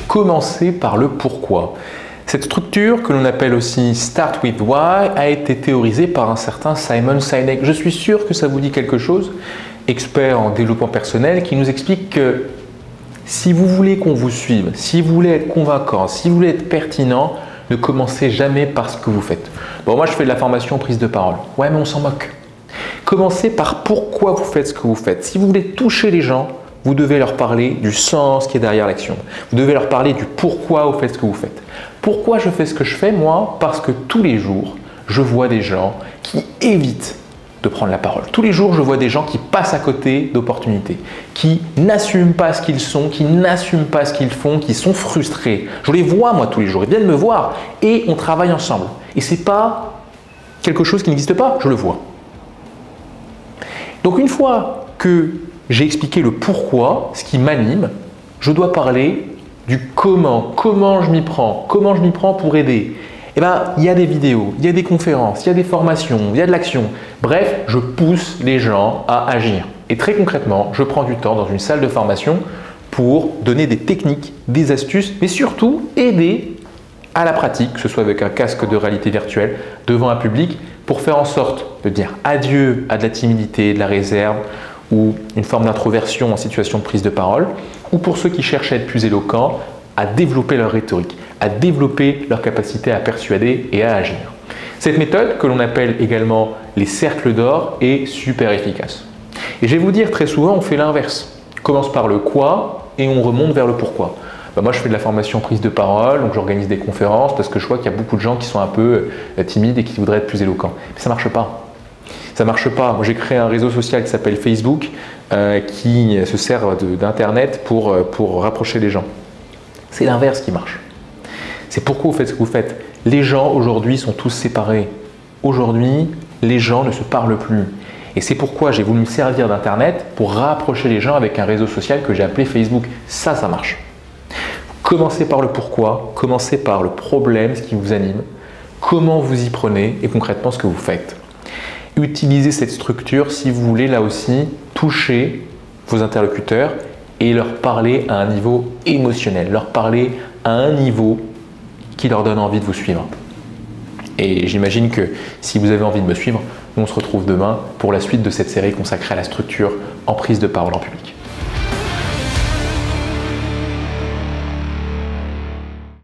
Commencez par le pourquoi. Cette structure, que l'on appelle aussi Start with Why, a été théorisée par un certain Simon Sinek. Je suis sûr que ça vous dit quelque chose, expert en développement personnel, qui nous explique que si vous voulez qu'on vous suive, si vous voulez être convaincant, si vous voulez être pertinent, ne commencez jamais par ce que vous faites. Bon, moi je fais de la formation prise de parole. Ouais, mais on s'en moque. Commencez par pourquoi vous faites ce que vous faites. Si vous voulez toucher les gens, vous devez leur parler du sens qui est derrière l'action. Vous devez leur parler du pourquoi vous faites ce que vous faites. Pourquoi je fais ce que je fais, moi? Parce que tous les jours, je vois des gens qui évitent de prendre la parole. Tous les jours, je vois des gens qui passent à côté d'opportunités, qui n'assument pas ce qu'ils sont, qui n'assument pas ce qu'ils font, qui sont frustrés. Je les vois, moi, tous les jours. Ils viennent me voir et on travaille ensemble. Et ce n'est pas quelque chose qui n'existe pas, je le vois. Donc, une fois que j'ai expliqué le pourquoi, ce qui m'anime, je dois parler du comment je m'y prends pour aider. Eh bien, il y a des vidéos, il y a des conférences, il y a des formations, il y a de l'action. Bref, je pousse les gens à agir. Et très concrètement, je prends du temps dans une salle de formation pour donner des techniques, des astuces, mais surtout aider à la pratique, que ce soit avec un casque de réalité virtuelle, devant un public, pour faire en sorte de dire adieu à de la timidité, de la réserve, ou une forme d'introversion en situation de prise de parole, ou pour ceux qui cherchent à être plus éloquents, à développer leur rhétorique, à développer leur capacité à persuader et à agir. Cette méthode, que l'on appelle également les cercles d'or, est super efficace. Et je vais vous dire, très souvent, on fait l'inverse. On commence par le quoi et on remonte vers le pourquoi. Moi, je fais de la formation prise de parole, donc j'organise des conférences parce que je vois qu'il y a beaucoup de gens qui sont un peu timides et qui voudraient être plus éloquents. Mais ça ne marche pas. Ça ne marche pas. Moi, j'ai créé un réseau social qui s'appelle Facebook qui se sert d'Internet pour rapprocher les gens. C'est l'inverse qui marche. C'est pourquoi vous faites ce que vous faites. Les gens aujourd'hui sont tous séparés. Aujourd'hui, les gens ne se parlent plus. Et c'est pourquoi j'ai voulu me servir d'Internet pour rapprocher les gens avec un réseau social que j'ai appelé Facebook. Ça marche. Commencez par le pourquoi, commencez par le problème, ce qui vous anime, comment vous y prenez et concrètement ce que vous faites. Utilisez cette structure si vous voulez là aussi toucher vos interlocuteurs et leur parler à un niveau émotionnel, leur parler à un niveau qui leur donne envie de vous suivre. Et j'imagine que si vous avez envie de me suivre, on se retrouve demain pour la suite de cette série consacrée à la structure en prise de parole en public.